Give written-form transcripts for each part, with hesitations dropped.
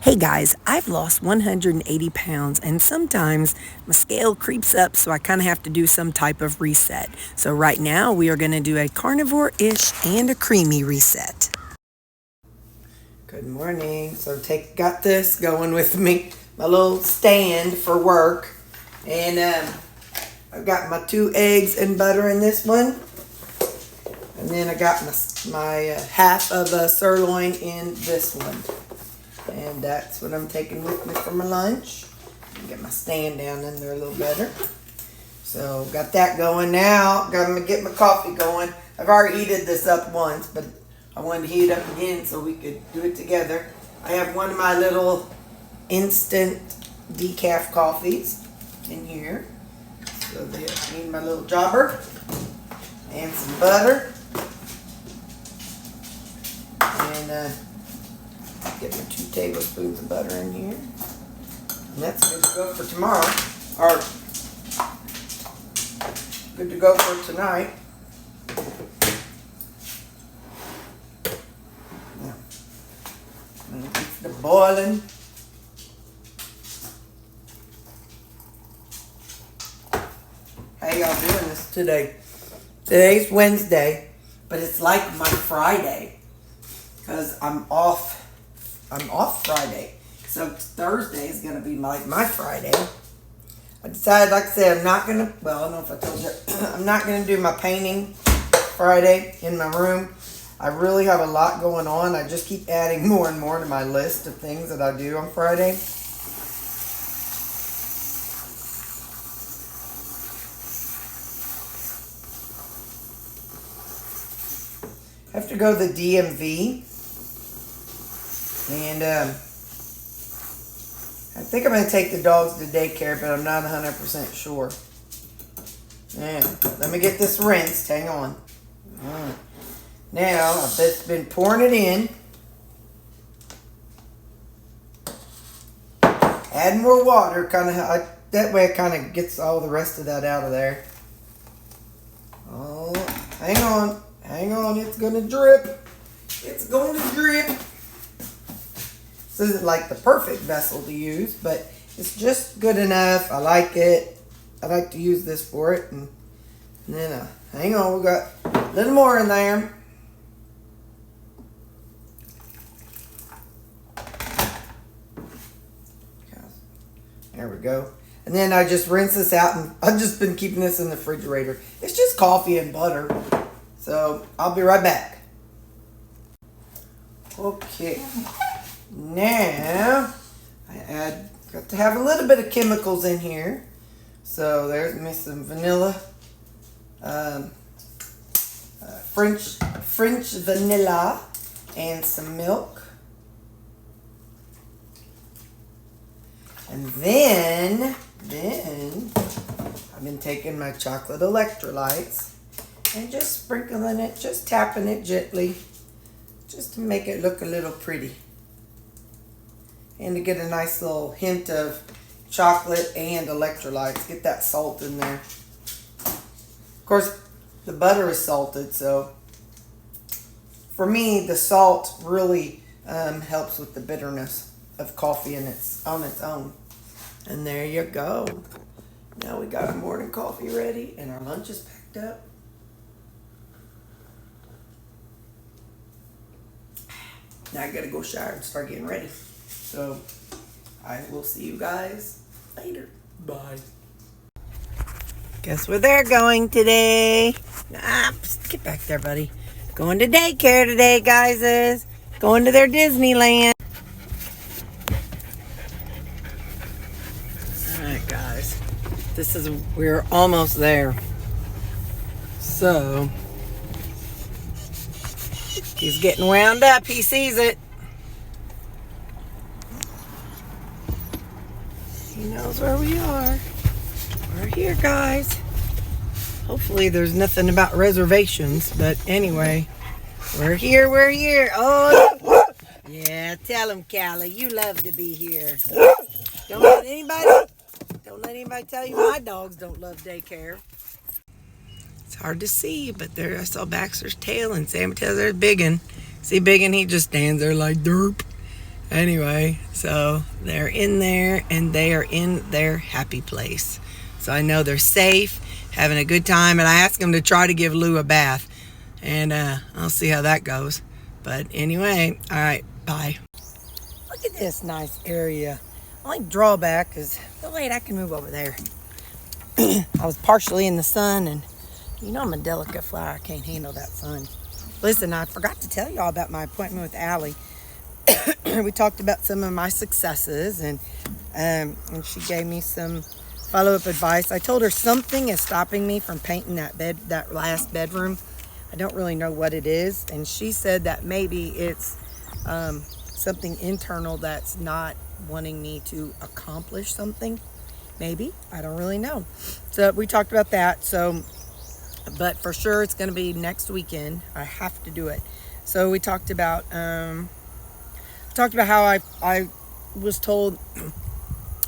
Hey guys, I've lost 180 pounds and sometimes my scale creeps up, so I kind of have to do some type of reset. So right now we are going to do a carnivore-ish and a creamy reset. Good morning. So got this going with me, my little stand for work. And I've got my 2 eggs and butter in this one. And then I got my half of a sirloin in this one. And that's what I'm taking with me for my lunch. Get my stand down in there a little better. So got that going now. Got to get my coffee going. I've already heated this up once, but I wanted to heat it up again so we could do it together. I have one of my little instant decaf coffees in here. So I need my little jobber and some butter. And get my 2 tablespoons of butter in here. And that's good to go for tomorrow. Or good to go for tonight. Now, it's the boiling. How y'all doing this today? Today's Wednesday, but it's like my Friday because I'm off Friday. So Thursday is going to be like my Friday. I decided, like I said, I'm not going to, well, I don't know if I told you, I'm not going to do my painting Friday in my room. I really have a lot going on. I just keep adding more and more to my list of things that I do on Friday. I have to go to the DMV. And I think I'm going to take the dogs to daycare, but I'm not 100% sure. Now, let me get this rinsed. Hang on. Now, I've just been pouring it in. Add more water. That way it kind of gets all the rest of that out of there. Oh, hang on. Hang on. It's going to drip. It's going to drip. This isn't like the perfect vessel to use, but it's just good enough. I like it. I like to use this for it. And then, hang on, we got a little more in there. There we go. And then I just rinse this out, and I've just been keeping this in the refrigerator. It's just coffee and butter. So I'll be right back. Okay. Now, got to have a little bit of chemicals in here. So there's me some vanilla, French vanilla, and some milk. And then I've been taking my chocolate electrolytes and just sprinkling it, just tapping it gently, just to make it look a little pretty. And to get a nice little hint of chocolate and electrolytes. Get that salt in there. Of course, the butter is salted, so for me, the salt really helps with the bitterness of coffee on its own. And there you go. Now we got our morning coffee ready and our lunch is packed up. Now I gotta go shower and start getting ready. So, I will see you guys later. Bye. Guess where they're going today? Get back there, buddy. Going to daycare today, guys. Is going to their Disneyland. Alright, guys. We're almost there. So, he's getting wound up. He sees it. He knows where we are. We're here, guys. Hopefully there's nothing about reservations, but anyway, we're here. Oh, yeah, tell him, Callie, you love to be here. Don't let anybody tell you my dogs don't love daycare. It's hard to see, but I saw Baxter's tail and Sam tells there's Biggin. See Biggin, he just stands there like derp. Anyway, so they're in there and they are in their happy place. So I know they're safe, having a good time, and I asked them to try to give Lou a bath, and I'll see how that goes. But anyway, all right, bye. Look at this nice area. Only drawback is, oh wait, I can move over there. I was partially in the sun, and you know I'm a delicate flower. I can't handle that sun. Listen, I forgot to tell y'all about my appointment with Allie. We talked about some of my successes, and she gave me some follow-up advice. I told her something is stopping me from painting that last bedroom. I don't really know what it is, and she said that maybe it's something internal that's not wanting me to accomplish something. Maybe, I don't really know. So we talked about that. So, but for sure it's going to be next weekend. I have to do it. So we talked about how I was told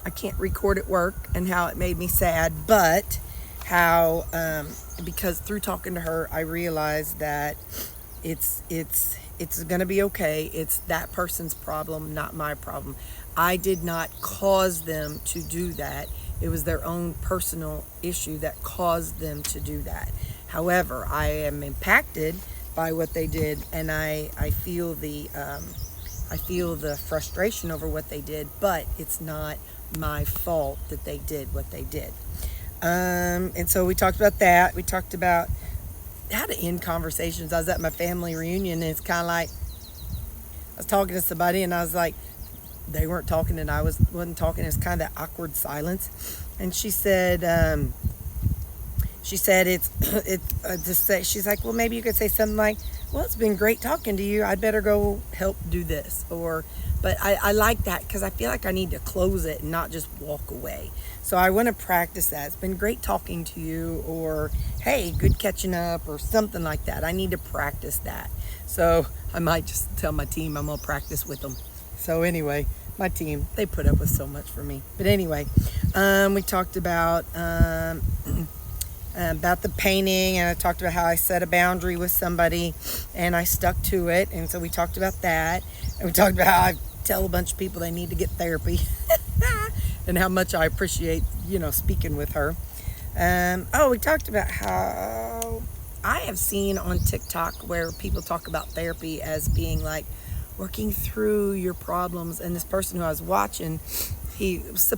I can't record at work, and how it made me sad, but how because through talking to her I realized that it's going to be okay. It's that person's problem, not my problem. I did not cause them to do that. It was their own personal issue that caused them to do that. However, I am impacted by what they did, and I feel the frustration over what they did, but it's not my fault that they did what they did. And so we talked about that. We talked about how to end conversations. I was at my family reunion, and it's kind of like I was talking to somebody, and I was like, they weren't talking, and I wasn't talking. It was kind of that awkward silence. And she said she's like, well, maybe you could say something like, well, it's been great talking to you. I'd better go help do this. But I like that, because I feel like I need to close it and not just walk away. So I want to practice that. It's been great talking to you, or hey, good catching up, or something like that. I need to practice that. So I might just tell my team I'm going to practice with them. So anyway, my team, they put up with so much for me. But anyway, we talked about the painting, and I talked about how I set a boundary with somebody and I stuck to it. And so we talked about that, and we talked about how I tell a bunch of people they need to get therapy and how much I appreciate, speaking with her. We talked about how I have seen on TikTok where people talk about therapy as being like working through your problems. And this person who I was watching, he was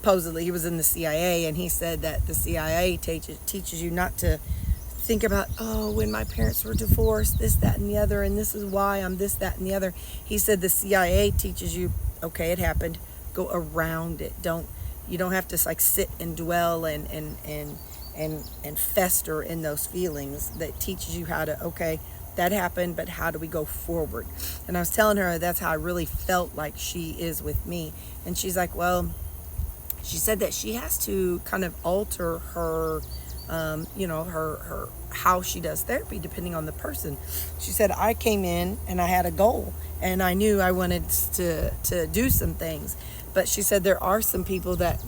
in the CIA, and he said that the CIA teaches you not to think about, when my parents were divorced, this, that, and the other, and this is why I'm this, that, and the other. He said the CIA teaches you, okay, it happened, go around it. You don't have to like sit and dwell and fester in those feelings. That teaches you how to, okay, that happened, but how do we go forward? And I was telling her that's how I really felt like she is with me. And she's like, well, she said that she has to kind of alter her, her how she does therapy depending on the person. She said, I came in and I had a goal, and I knew I wanted to do some things. But she said there are some people that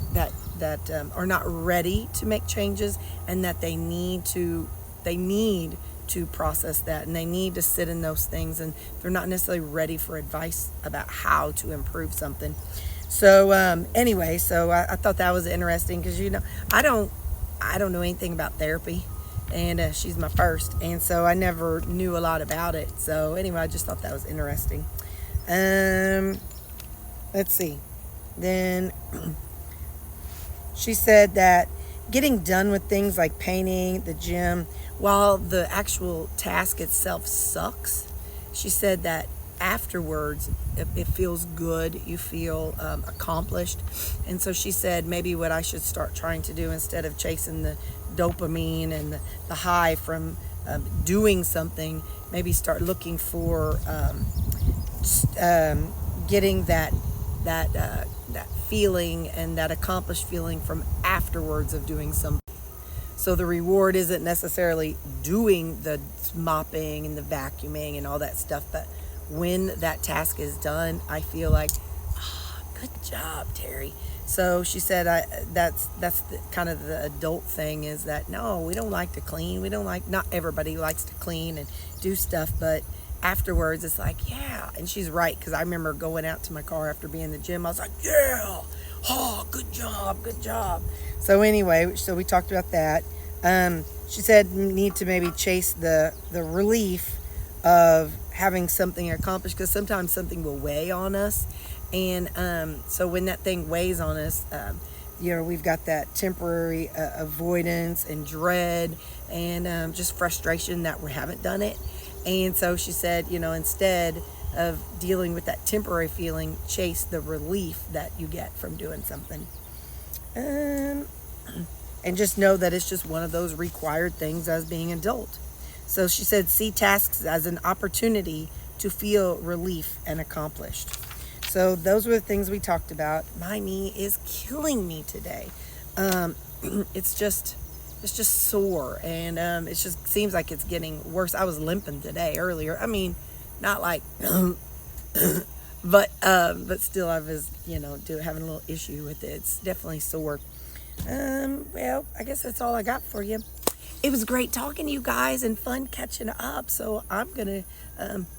are not ready to make changes, and that they need to process that, and they need to sit in those things, and they're not necessarily ready for advice about how to improve something. So anyway, so I thought that was interesting, because I don't know anything about therapy, and she's my first, and so I never knew a lot about it. So anyway, I just thought that was interesting. Let's see. Then she said that getting done with things like painting, the gym, while the actual task itself sucks, she said that afterwards it feels good. You feel accomplished. And so she said maybe what I should start trying to do, instead of chasing the dopamine and the high from doing something, maybe start looking for getting that feeling and that accomplished feeling from afterwards of doing something. So the reward isn't necessarily doing the mopping and the vacuuming and all that stuff, but when that task is done, I feel like, good job, Terri. So she said that's the kind of the adult thing, is that no, we don't like to clean. Not everybody likes to clean and do stuff, but afterwards, it's like, yeah. And she's right, because I remember going out to my car after being in the gym. I was like, yeah, oh, good job, good job. So anyway, so we talked about that. She said we need to maybe chase the relief of having something accomplished, because sometimes something will weigh on us. And so when that thing weighs on us, we've got that temporary avoidance and dread and just frustration that we haven't done it. And so she said, instead of dealing with that temporary feeling, chase the relief that you get from doing something. And just know that it's just one of those required things as being an adult. So she said, see tasks as an opportunity to feel relief and accomplished. So those were the things we talked about. My knee is killing me today. It's just sore, and it just seems like it's getting worse. I was limping today earlier. I mean, not like, but still, I was, having a little issue with it. It's definitely sore. Well, I guess that's all I got for you. It was great talking to you guys and fun catching up. So I'm gonna,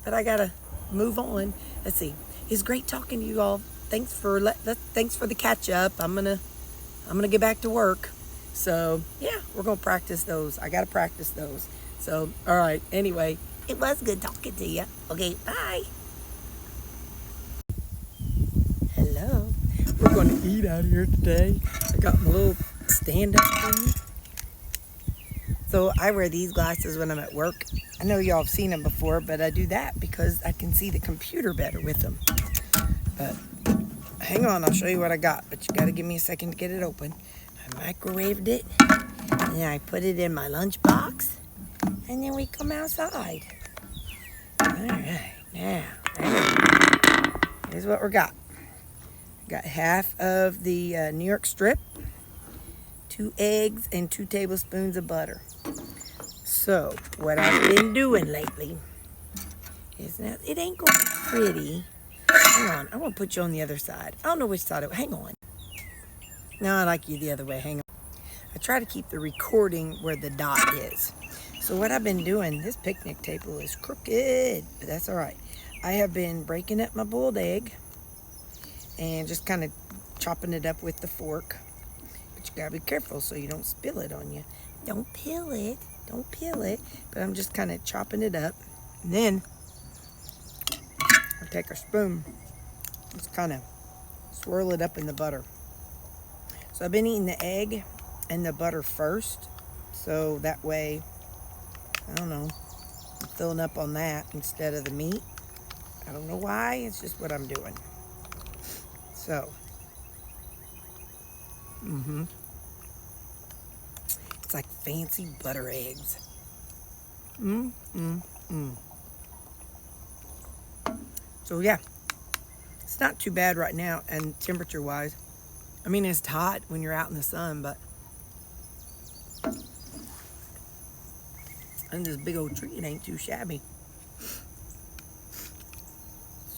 but I gotta move on. Let's see. It's great talking to you all. Thanks for the catch up. I'm gonna get back to work. So yeah, we're gonna practice those. I gotta practice those. So all right. Anyway, it was good talking to you. Okay, bye. Hello. We're gonna eat out here today. I got my little stand-up thing. So I wear these glasses when I'm at work. I know y'all have seen them before, but I do that because I can see the computer better with them. But hang on, I'll show you what I got. But you gotta give me a second to get it open. I microwaved it, and then I put it in my lunchbox, and then we come outside. All right, now, here's what we got. Got half of the New York strip, 2 eggs, and 2 tablespoons of butter. So, what I've been doing lately is, now, it ain't going to be pretty. Hang on, I'm going to put you on the other side. I don't know which side. Hang on. No, I like you the other way. Hang on. I try to keep the recording where the dot is. So what I've been doing, this picnic table is crooked, but that's all right. I have been breaking up my boiled egg and just kind of chopping it up with the fork. But you gotta be careful so you don't spill it on you. Don't peel it. Don't peel it. But I'm just kind of chopping it up. And then I take a spoon, just kind of swirl it up in the butter. So I've been eating the egg and the butter first. So that way, I don't know, I'm filling up on that instead of the meat. I don't know why, it's just what I'm doing. So, it's like fancy butter eggs. So yeah, it's not too bad right now, and temperature-wise. I mean, it's hot when you're out in the sun, but and this big old tree, it ain't too shabby.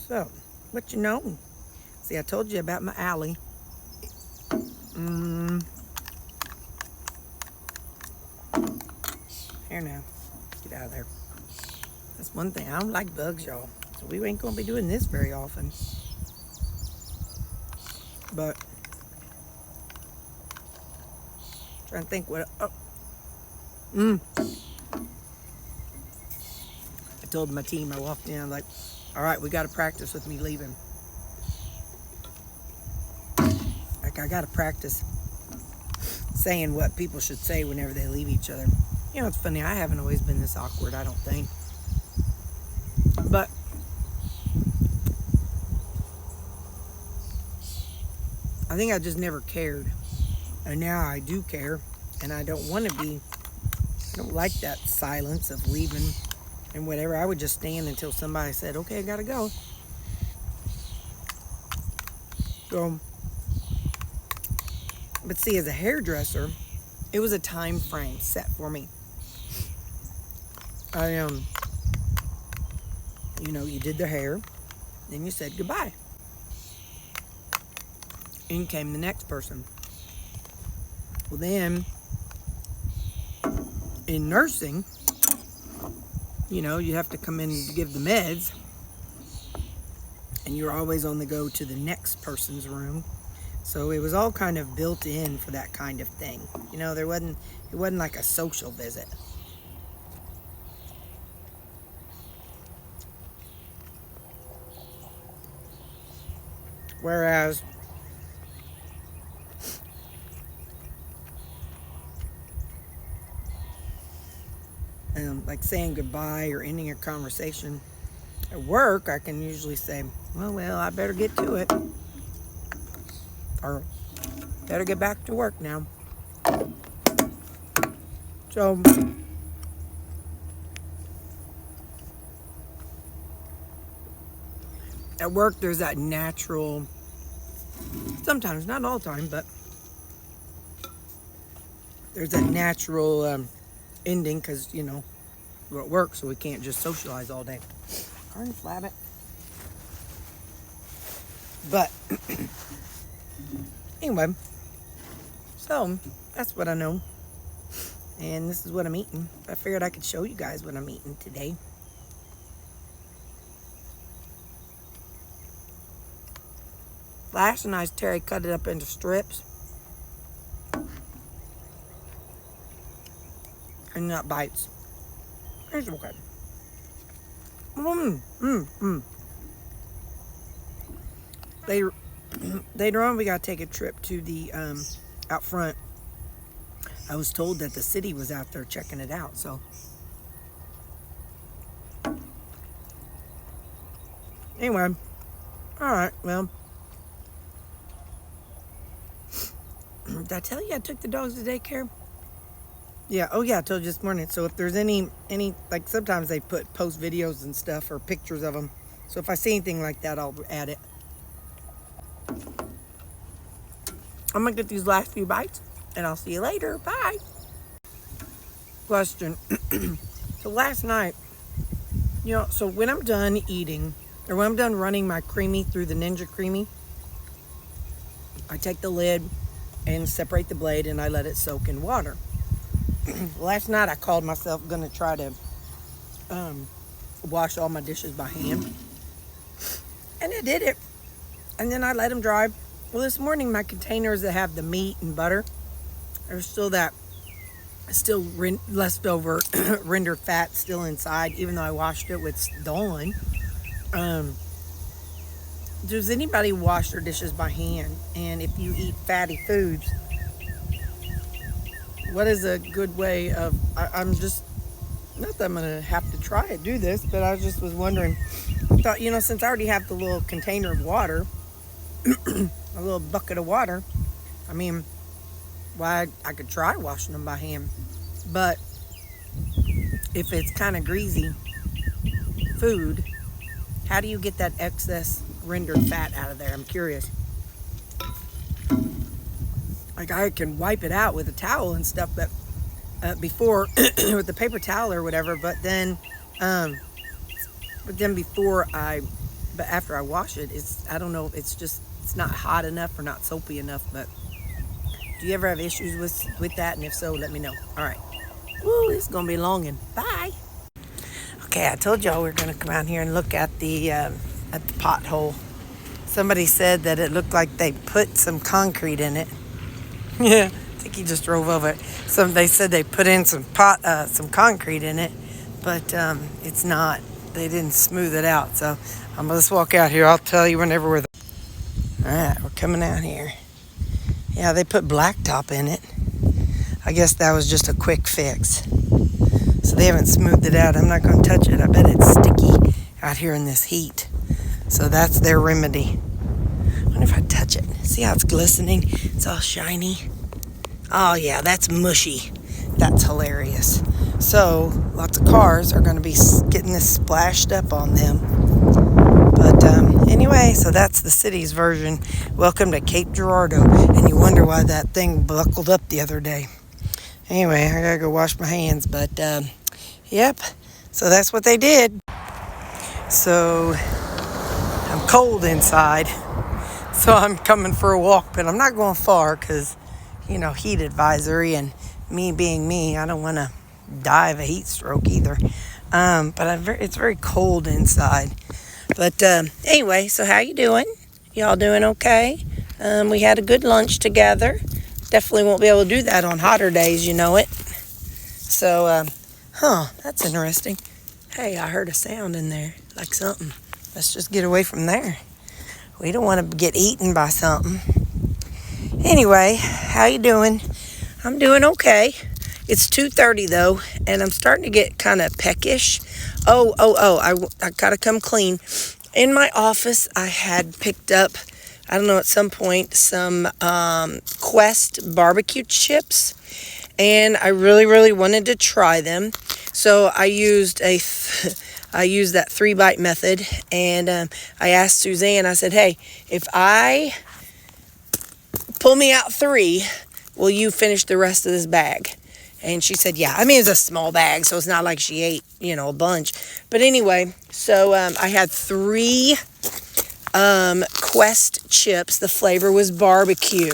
So, what you know? See, I told you about my alley. Here now, get out of there. That's one thing, I don't like bugs, y'all. So we ain't gonna be doing this very often. But trying to think what. I told my team, I walked in, I'm like, all right, we got to practice with me leaving. Like, I got to practice saying what people should say whenever they leave each other. You know, it's funny, I haven't always been this awkward, I don't think. But I think I just never cared. And now I do care. And I don't want to be, I don't like that silence of leaving and whatever. I would just stand until somebody said, okay, I gotta go. So, but see, as a hairdresser, it was a time frame set for me. You did their hair, then you said goodbye. In came the next person. Well, then, in nursing, you know, you have to come in to give the meds, and you're always on the go to the next person's room. So it was all kind of built in for that kind of thing. You know, it wasn't like a social visit. Whereas like saying goodbye or ending a conversation at work, I can usually say, well, I better get to it. Or better get back to work now. So at work, there's that natural, sometimes, not all the time, but there's that natural ending because, you know, we're at work, so we can't just socialize all day. Darn flabbit. But anyway, so that's what I know. And this is what I'm eating. I figured I could show you guys what I'm eating today. Last night, Terry cut it up into strips. And not bites. It's okay. Later on, we got to take a trip to the, out front. I was told that the city was out there checking it out, so. Anyway, all right, well. Did I tell you I took the dogs to daycare? Yeah, oh yeah, I told you this morning. So if there's any, like sometimes they post videos and stuff or pictures of them. So if I see anything like that, I'll add it. I'm gonna get these last few bites and I'll see you later. Bye. Question. So last night, you know, so when I'm done eating, or when I'm done running my creamy through the Ninja Creamy, I take the lid and separate the blade and I let it soak in water. Last night I called myself going to try to wash all my dishes by hand. And I did it. And then I let them dry. Well, this morning my containers that have the meat and butter, there's still that, leftover rendered fat still inside, even though I washed it with Dawn. Does anybody wash their dishes by hand? And if you eat fatty foods, what is a good way of, I'm just, not that I'm going to have to try it, do this, but I just was wondering, I thought, you know, since I already have the little container of water, a little bucket of water, I mean, why I could try washing them by hand. But if it's kind of greasy food, how do you get that excess rendered fat out of there? I'm curious. Like I can wipe it out with a towel and stuff, but before with the paper towel or whatever. But then after I wash it, I don't know. It's not hot enough or not soapy enough. But do you ever have issues with that? And if so, let me know. All right. Woo, this is gonna be long and bye. Okay, I told y'all we were gonna come out here and look at the pothole. Somebody said that it looked like they put some concrete in it. Yeah, I think he just drove over it. They said they put in some concrete in it, but it's not. They didn't smooth it out. So I'm gonna just walk out here. I'll tell you whenever we're there. All right, we're coming out here. Yeah, they put blacktop in it. I guess that was just a quick fix. So they haven't smoothed it out. I'm not gonna touch it. I bet it's sticky out here in this heat. So that's their remedy. I wonder if I touch it. See how it's glistening? It's all shiny. Oh yeah, that's mushy. That's hilarious. So lots of cars are going to be getting this splashed up on them. But anyway, so that's the city's version. Welcome to Cape Girardeau. And you wonder why that thing buckled up the other day. Anyway, I gotta go wash my hands. But yep, so that's what they did. So I'm cold inside, so I'm coming for a walk, but I'm not going far because, you know, heat advisory, and me being me, I don't want to die of a heat stroke either. It's very cold inside. But anyway, so how you doing? Y'all doing okay? We had a good lunch together. Definitely won't be able to do that on hotter days, you know it. So, that's interesting. Hey, I heard a sound in there, like something. Let's just get away from there. We don't want to get eaten by something. Anyway, how you doing? I'm doing okay. It's 2:30 though, and I'm starting to get kind of peckish. I gotta come clean. In my office, I had picked up, I don't know, at some point, some Quest barbecue chips, and I really, really wanted to try them. So I used I used that 3-bite method, and I asked Suzanne. I said, "Hey, if I pull me out 3, will you finish the rest of this bag?" And she said, yeah. I mean, it's a small bag, so it's not like she ate, a bunch. But anyway, so I had 3 Quest chips. The flavor was barbecue.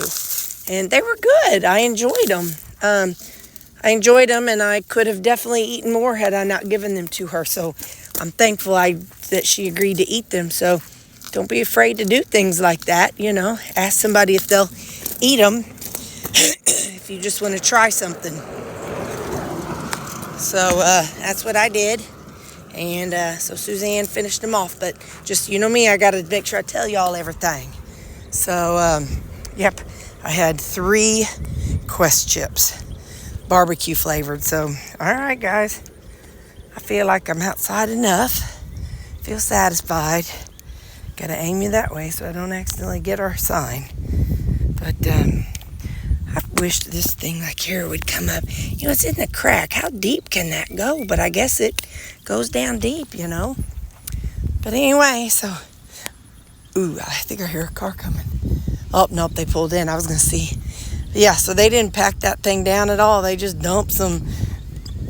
And they were good. I enjoyed them. And I could have definitely eaten more had I not given them to her. So I'm thankful that she agreed to eat them. So don't be afraid to do things like that, Ask somebody if they'll eat them if you just want to try something. So that's what I did. And so Suzanne finished them off. But just, me, I got to make sure I tell y'all everything. So, yep, I had 3 Quest chips, barbecue flavored. So, all right, guys. I feel like I'm outside enough. Feel satisfied. Got to aim you that way so I don't accidentally get our sign. But I wish this thing like here would come up. It's in the crack. How deep can that go? But I guess it goes down deep, But anyway, so, I think I hear a car coming. Oh, nope, they pulled in. I was going to see. But yeah, so they didn't pack that thing down at all. They just dumped some,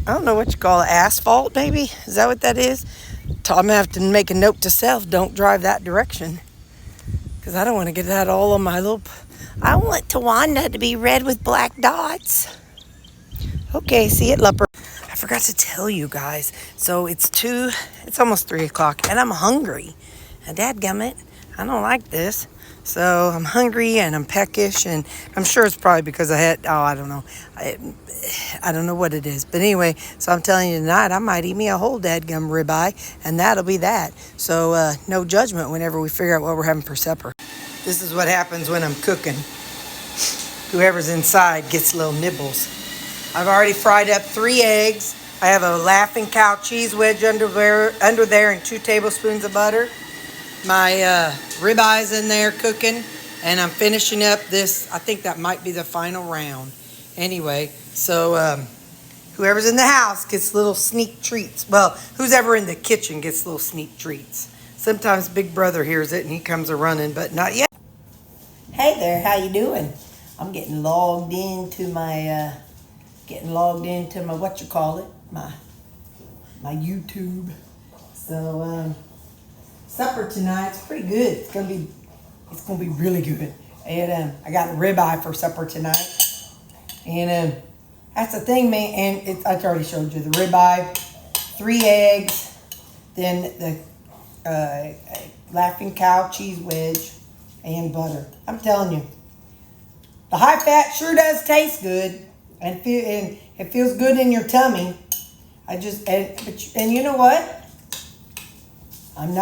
I don't know what you call it, asphalt maybe? Is that what that is? I'm going to have to make a note to self, don't drive that direction. Because I don't want to get that all on my little... I want Tawanda to be red with black dots. Okay, see it, leopard. I forgot to tell you guys. So it's almost 3 o'clock, and I'm hungry. And dadgummit, I don't like this. So I'm hungry, and I'm peckish, and I'm sure it's probably because I don't know. I don't know what it is. But anyway, so I'm telling you tonight, I might eat me a whole dadgum ribeye, and that'll be that. So no judgment whenever we figure out what we're having for supper. This is what happens when I'm cooking. Whoever's inside gets little nibbles. I've already fried up 3 eggs. I have a Laughing Cow cheese wedge under there and 2 tablespoons of butter. My ribeyes in there cooking, and I'm finishing up this. I think that might be the final round. Anyway, so whoever's in the house gets little sneak treats. Well, who's ever in the kitchen gets little sneak treats. Sometimes Big Brother hears it and he comes a running, but not yet. Hey there, how you doing? I'm getting logged into my my YouTube. So supper tonight's pretty good. It's gonna be really good. And I got a ribeye for supper tonight. And that's the thing, man. And I already showed you the ribeye, 3 eggs, then the Laughing Cow cheese wedge, and butter. I'm telling you, the high fat sure does taste good, and it feels good in your tummy. And you know what? I'm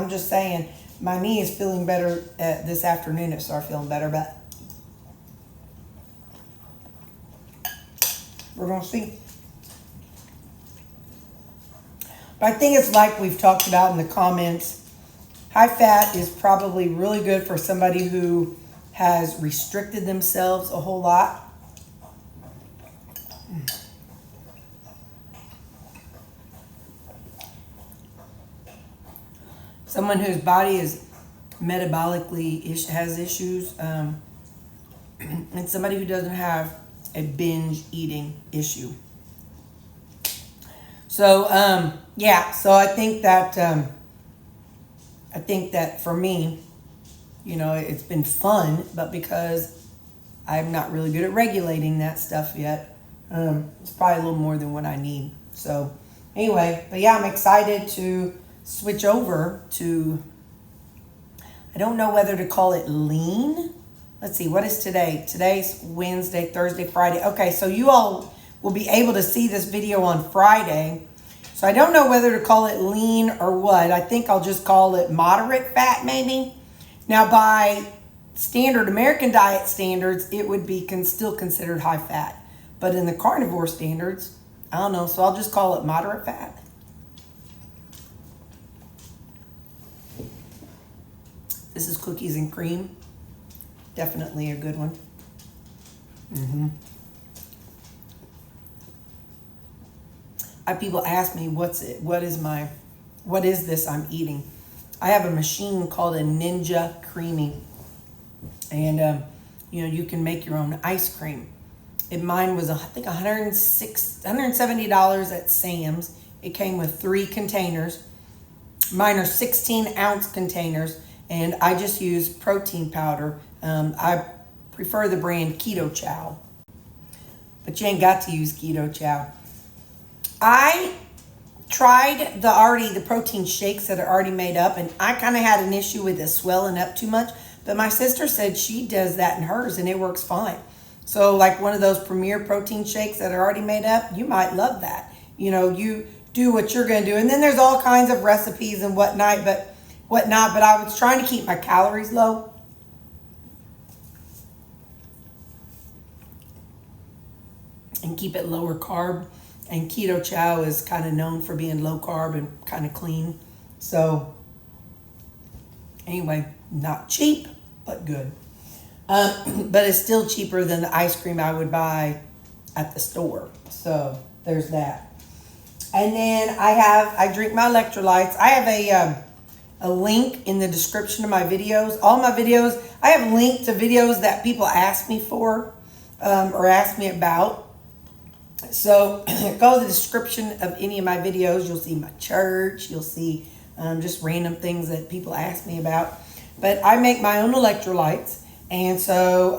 just saying my knee is feeling better this afternoon. It started feeling better, but we're gonna see. But I think it's like we've talked about in the comments. High fat is probably really good for somebody who has restricted themselves a whole lot. Someone whose body is metabolically has issues, and somebody who doesn't have a binge eating issue. So so I think that for me, it's been fun, but because I'm not really good at regulating that stuff yet, it's probably a little more than what I need. So anyway, but yeah, I'm excited to switch over to, I don't know whether to call it lean. Let's see, what is today? Today's Wednesday, Thursday, Friday. Okay, so you all will be able to see this video on Friday. So I don't know whether to call it lean or what. I think I'll just call it moderate fat maybe. Now by standard American diet standards, it would be still considered high fat. But in the carnivore standards, I don't know, so I'll just call it moderate fat. This is cookies and cream. Definitely a good one. People ask me, what is this I'm eating? I have a machine called a Ninja Creamy. And, you can make your own ice cream. Mine was, I think, $170 at Sam's. It came with 3 containers. Mine are 16-ounce containers, and I just use protein powder. I prefer the brand Keto Chow. But you ain't got to use Keto Chow. I tried the protein shakes that are already made up, and I kind of had an issue with it swelling up too much. But my sister said she does that in hers, and it works fine. So like one of those Premier protein shakes that are already made up, you might love that. You do what you're going to do. And then there's all kinds of recipes and whatnot, but I was trying to keep my calories low. And keep it lower carb. And Keto Chow is kind of known for being low carb and kind of clean. So anyway, not cheap, but good. But it's still cheaper than the ice cream I would buy at the store. So there's that. And then I drink my electrolytes. I have a link in the description of my videos. All my videos, I have linked to videos that people ask me for or ask me about. So go to the description of any of my videos. You'll see my church. You'll see just random things that people ask me about. But I make my own electrolytes. And so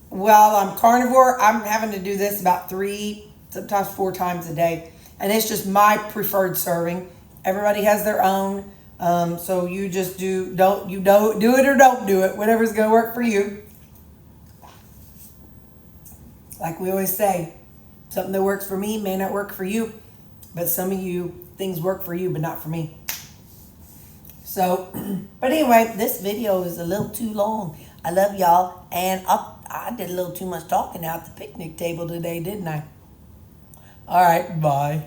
while I'm carnivore, I'm having to do this about 3, sometimes 4 times a day. And it's just my preferred serving. Everybody has their own. So you just do it or don't do it. Whatever's going to work for you. Like we always say, something that works for me may not work for you. But some of you, things work for you, but not for me. So, but anyway, this video is a little too long. I love y'all. And I did a little too much talking out at the picnic table today, didn't I? All right, bye.